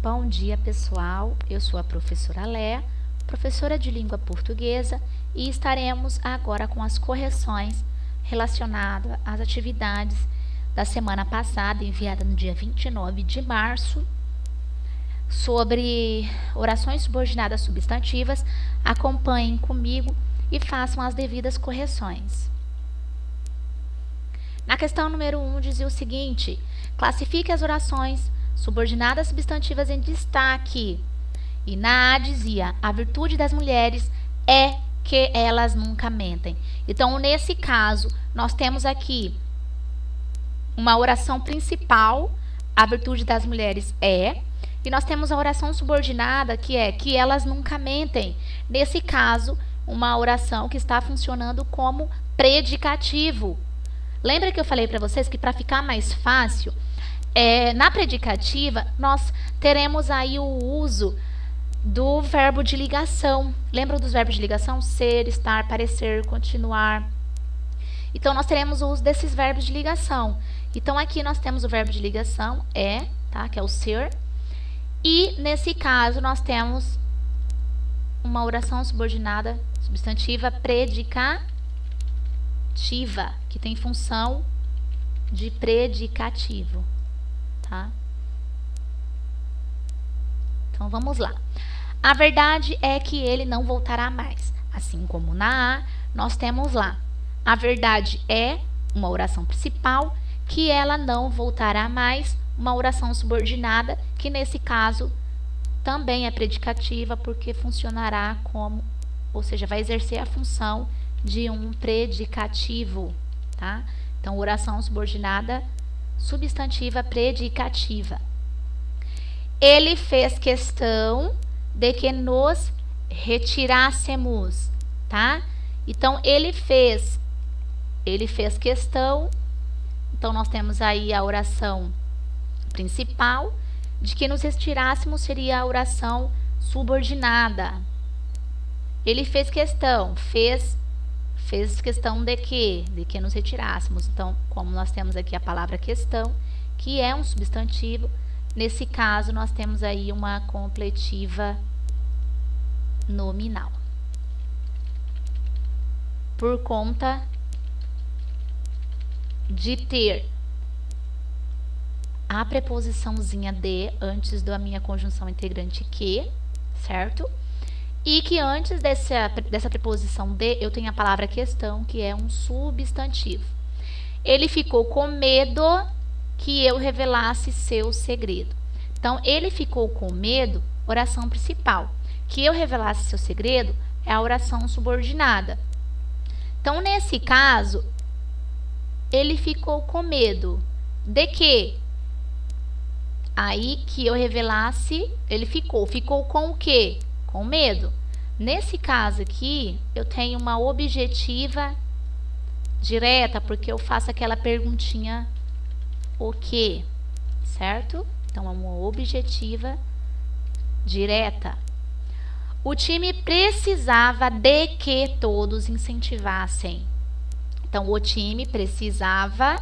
Bom dia, pessoal. Eu sou a professora Léa, professora de língua portuguesa, e estaremos agora com as correções relacionadas às atividades da semana passada, enviada no dia 29 de março, sobre orações subordinadas substantivas. Acompanhem comigo e façam as devidas correções. Na questão número 1, dizia o seguinte: classifique as orações subordinadas substantivas em destaque. E na A dizia: a virtude das mulheres é que elas nunca mentem. Então, nesse caso, nós temos aqui uma oração principal, a virtude das mulheres é, e nós temos a oração subordinada, que é que elas nunca mentem. Nesse caso, uma oração que está funcionando como predicativo. Lembra que eu falei para vocês que para ficar mais fácil, na predicativa, nós teremos aí o uso do verbo de ligação. Lembram dos verbos de ligação? Ser, estar, parecer, continuar. Então, nós teremos o uso desses verbos de ligação. Então, aqui nós temos o verbo de ligação, tá? Que é o ser. E, nesse caso, nós temos uma oração subordinada substantiva predicativa, que tem função de predicativo, tá? Então, vamos lá. A verdade é que ele não voltará mais. Assim como na A, nós temos lá: a verdade é uma oração principal, que ela não voltará mais, uma oração subordinada, que nesse caso também é predicativa, porque funcionará como, ou seja, vai exercer a função de um predicativo, tá? Então, oração subordinada substantiva predicativa. Ele fez questão de que nos retirássemos, tá? Então, ele fez questão. Então, nós temos aí a oração principal, de que nos retirássemos seria a oração subordinada. Ele fez questão, fez questão de que nos retirássemos. Então, como nós temos aqui a palavra questão, que é um substantivo, nesse caso nós temos aí uma completiva nominal. Por conta de ter a preposiçãozinha de antes da minha conjunção integrante que, certo? E que antes dessa preposição de, eu tenho a palavra questão, que é um substantivo. Ele ficou com medo que eu revelasse seu segredo. Então, ele ficou com medo, oração principal. Que eu revelasse seu segredo é a oração subordinada. Então, nesse caso, ele ficou com medo de que? Aí, que eu revelasse, ele ficou com o quê? Com medo. Nesse caso aqui, eu tenho uma objetiva direta, porque eu faço aquela perguntinha o quê, certo? Então, é uma objetiva direta. O time precisava de que todos incentivassem. Então, o time precisava.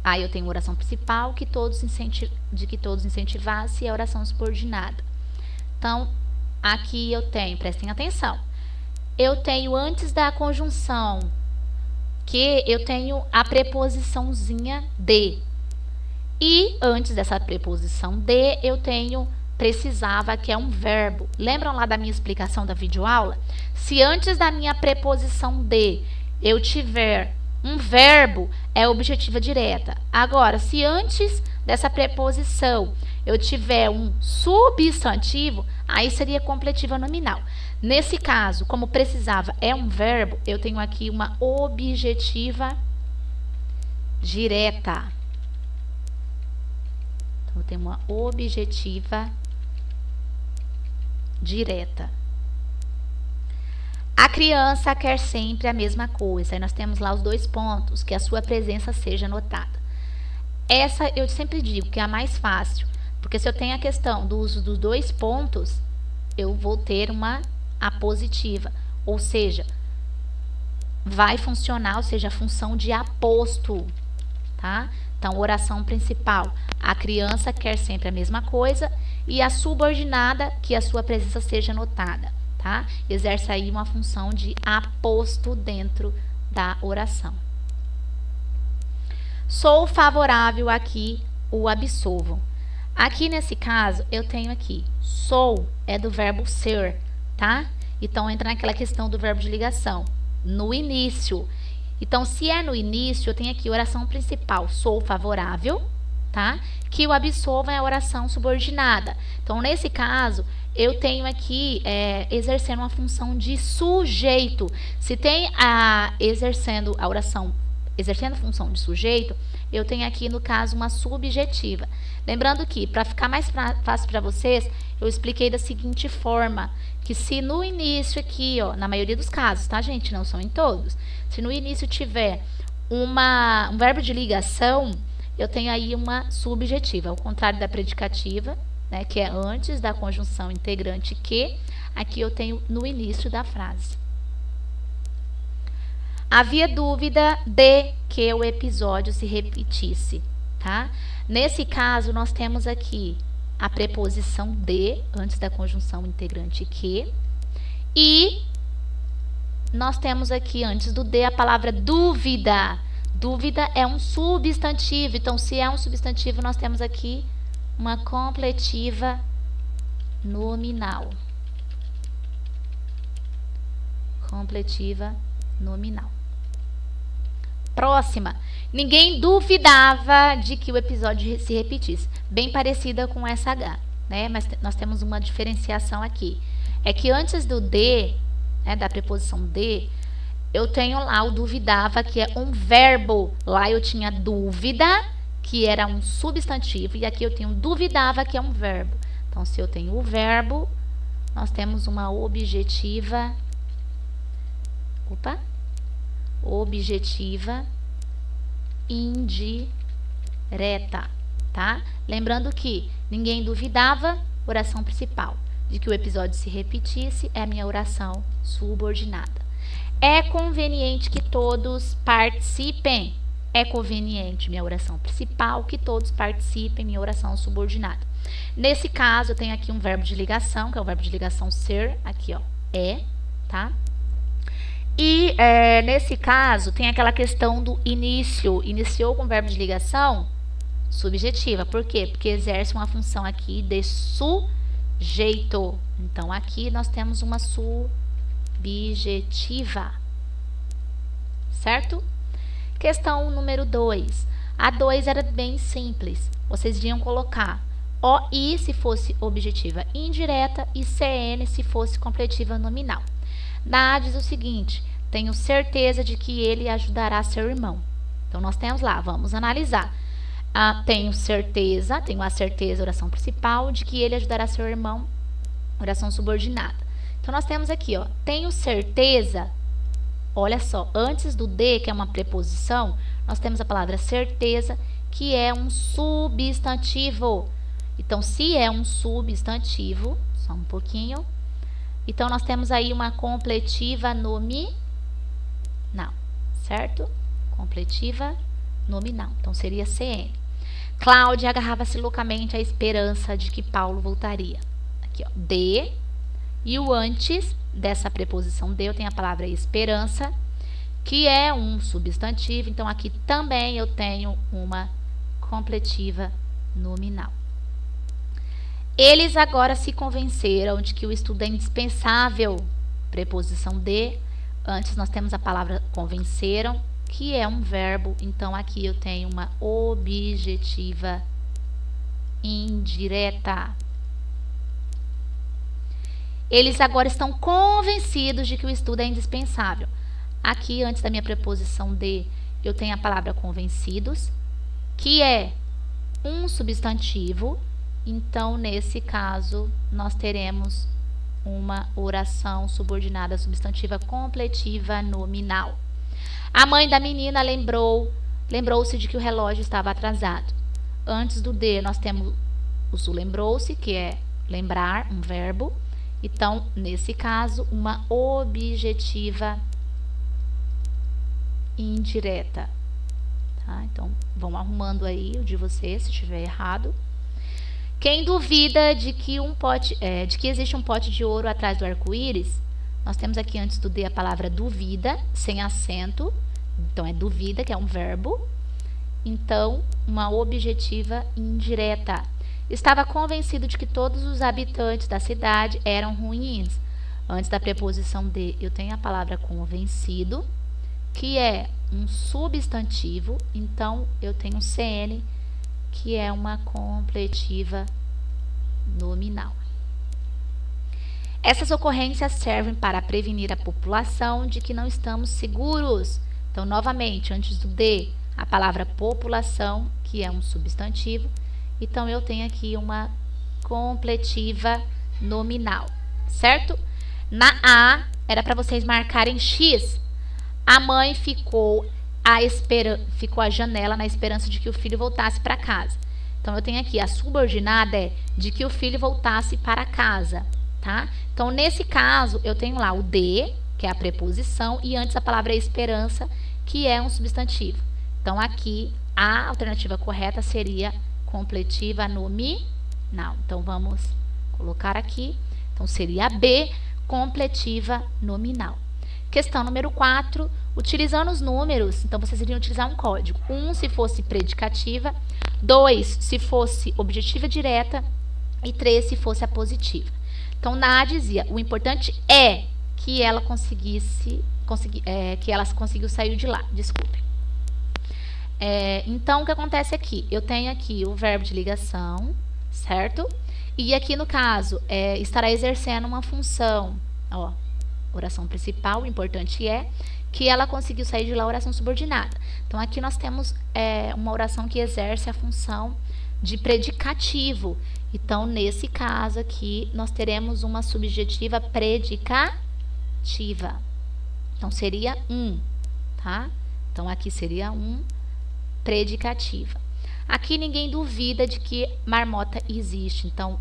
Aí eu tenho oração principal, de que todos incentivassem, e a oração subordinada. Então, aqui eu tenho, prestem atenção, eu tenho antes da conjunção, que eu tenho a preposiçãozinha de. E antes dessa preposição de, eu tenho precisava, que é um verbo. Lembram lá da minha explicação da videoaula? Se antes da minha preposição de eu tiver um verbo, é objetiva direta. Agora, se antes dessa preposição eu tiver um substantivo, aí seria completiva nominal. Nesse caso, como precisava é um verbo, eu tenho aqui uma objetiva direta. Então, eu tenho uma objetiva direta. A criança quer sempre a mesma coisa. Aí nós temos lá os dois pontos, que a sua presença seja notada. Essa eu sempre digo que é a mais fácil, porque se eu tenho a questão do uso dos dois pontos, eu vou ter uma apositiva, ou seja, vai funcionar, ou seja, a função de aposto, tá? Então, oração principal, a criança quer sempre a mesma coisa, e a subordinada, que a sua presença seja notada, tá? Exerce aí uma função de aposto dentro da oração. Sou favorável aqui, o absolvo. Aqui nesse caso, eu tenho aqui, sou é do verbo ser, tá? Então, entra naquela questão do verbo de ligação, no início. Então, se é no início, eu tenho aqui oração principal, sou favorável, tá? Que o absolvo é a oração subordinada. Então, nesse caso, eu tenho aqui exercendo uma função de sujeito. Se tem exercendo a oração, exercendo a função de sujeito, eu tenho aqui, no caso, uma subjetiva. Lembrando que, para ficar mais fácil para vocês, eu expliquei da seguinte forma, que se no início aqui, ó, na maioria dos casos, tá, gente? Não são em todos. Se no início tiver um verbo de ligação, eu tenho aí uma subjetiva, ao contrário da predicativa, né, que é antes da conjunção integrante que, aqui eu tenho no início da frase. Havia dúvida de que o episódio se repetisse, tá? Nesse caso, nós temos aqui a preposição de, antes da conjunção integrante que, e nós temos aqui, antes do de, a palavra dúvida. Dúvida é um substantivo, então, se é um substantivo, nós temos aqui uma completiva nominal. Completiva nominal. Próxima. Ninguém duvidava de que o episódio se repetisse. Bem parecida com essa H, né? Mas nós temos uma diferenciação aqui. É que antes do de, né, da preposição de, eu tenho lá o duvidava, que é um verbo. Lá eu tinha dúvida, que era um substantivo, e aqui eu tenho duvidava, que é um verbo. Então, se eu tenho o verbo, nós temos uma objetiva. Objetiva indireta, tá? Lembrando que ninguém duvidava, oração principal, de que o episódio se repetisse, é a minha oração subordinada. É conveniente que todos participem. É conveniente, minha oração principal, que todos participem, minha oração subordinada. Nesse caso, eu tenho aqui um verbo de ligação, que é o verbo de ligação ser, aqui, ó, tá? E nesse caso, tem aquela questão do início. Iniciou com verbo de ligação subjetiva. Por quê? Porque exerce uma função aqui de sujeito. Então, aqui nós temos uma subjetiva. Certo? Questão número 2. A 2 era bem simples. Vocês iriam colocar OI se fosse objetiva indireta e CN se fosse completiva nominal. Na A diz o seguinte: tenho certeza de que ele ajudará seu irmão. Então, nós temos lá, vamos analisar. Tenho a certeza, oração principal, de que ele ajudará seu irmão, oração subordinada. Então, nós temos aqui, ó, tenho certeza, olha só, antes do de, que é uma preposição, nós temos a palavra certeza, que é um substantivo. Então, se é um substantivo, só um pouquinho, então, nós temos aí uma completiva nominal, certo? Completiva nominal. Então, seria CN. Cláudia agarrava-se loucamente à esperança de que Paulo voltaria. Aqui, ó, de. E o antes dessa preposição de, eu tenho a palavra esperança, que é um substantivo. Então, aqui também eu tenho uma completiva nominal. Eles agora se convenceram de que o estudo é indispensável. Preposição de. Antes nós temos a palavra convenceram, que é um verbo. Então, aqui eu tenho uma objetiva indireta. Eles agora estão convencidos de que o estudo é indispensável. Aqui, antes da minha preposição de, eu tenho a palavra convencidos, que é um substantivo. Então, nesse caso, nós teremos uma oração subordinada substantiva completiva nominal. A mãe da menina lembrou-se de que o relógio estava atrasado. Antes do de, nós temos o lembrou-se, que é lembrar, um verbo. Então, nesse caso, uma objetiva indireta. Tá? Então, vão arrumando aí o de vocês, se estiver errado. Quem duvida de que de que existe um pote de ouro atrás do arco-íris? Nós temos aqui antes do D a palavra duvida, sem acento. Então, é duvida, que é um verbo. Então, uma objetiva indireta. Estava convencido de que todos os habitantes da cidade eram ruins. Antes da preposição de, eu tenho a palavra convencido, que é um substantivo. Então, eu tenho CN, que é uma completiva nominal. Essas ocorrências servem para prevenir a população de que não estamos seguros. Então, novamente, antes do de, a palavra população, que é um substantivo. Então, eu tenho aqui uma completiva nominal, certo? Na A, era para vocês marcarem X. A mãe ficou à janela na esperança de que o filho voltasse para casa. Então, eu tenho aqui, a subordinada é de que o filho voltasse para casa, tá? Então, nesse caso, eu tenho lá o de, que é a preposição, e antes a palavra esperança, que é um substantivo. Então, aqui, a alternativa correta seria completiva nominal. Então, vamos colocar aqui. Então, seria B, completiva nominal. Questão número 4. Utilizando os números, então, vocês iriam utilizar um código. 1 se fosse predicativa, 2 se fosse objetiva direta e 3 se fosse a positiva. Então, na A dizia, o importante é que ela conseguiu sair de lá. Desculpe. Então, o que acontece aqui? Eu tenho aqui o verbo de ligação, certo? E aqui, no caso, estará exercendo uma função. Ó, oração principal, o importante é que ela conseguiu sair de lá, oração subordinada. Então, aqui nós temos uma oração que exerce a função de predicativo. Então, nesse caso aqui, nós teremos uma subjetiva predicativa. Então, seria um, tá? Então, aqui seria um predicativa. Aqui ninguém duvida de que marmota existe. Então,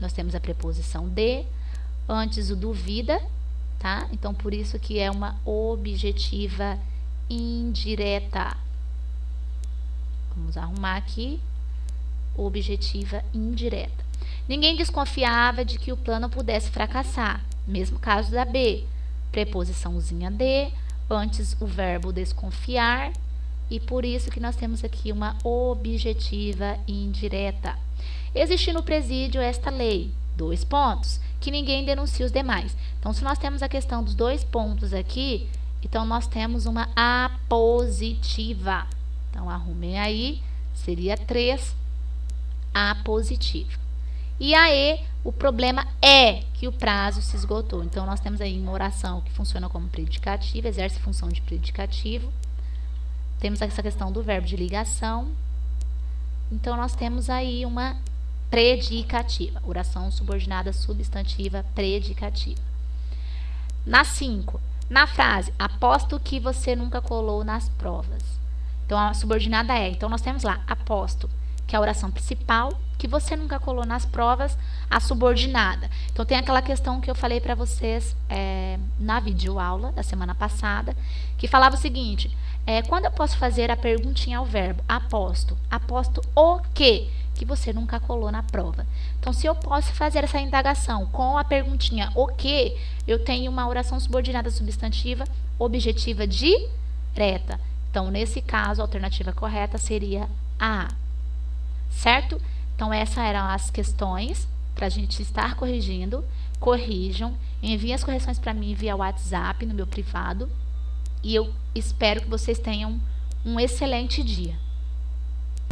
nós temos a preposição de, antes o duvida, tá? Então, por isso que é uma objetiva indireta. Vamos arrumar aqui. Objetiva indireta. Ninguém desconfiava de que o plano pudesse fracassar. Mesmo caso da B. Preposiçãozinha de, antes o verbo desconfiar. E por isso que nós temos aqui uma objetiva indireta. Existe no presídio esta lei, 2 pontos, que ninguém denuncia os demais. Então, se nós temos a questão dos 2 pontos aqui, então nós temos uma apositiva. Então, arrumem aí, seria 3, apositiva. E aí, o problema é que o prazo se esgotou. Então, nós temos aí uma oração que funciona como predicativa, exerce função de predicativo. Temos essa questão do verbo de ligação. Então, nós temos aí uma predicativa. Oração subordinada substantiva predicativa. Na 5, na frase, aposto que você nunca colou nas provas. Então, a subordinada é, então nós temos lá, aposto, que é a oração principal, que você nunca colou nas provas, a subordinada. Então, tem aquela questão que eu falei para vocês na videoaula da semana passada, que falava o seguinte, quando eu posso fazer a perguntinha ao verbo aposto? Aposto o quê? Que você nunca colou na prova. Então, se eu posso fazer essa indagação com a perguntinha o quê, eu tenho uma oração subordinada substantiva objetiva direta. Então, nesse caso, a alternativa correta seria a. Certo? Então, essas eram as questões para a gente estar corrigindo. Corrijam, enviem as correções para mim via WhatsApp, no meu privado. E eu espero que vocês tenham um excelente dia.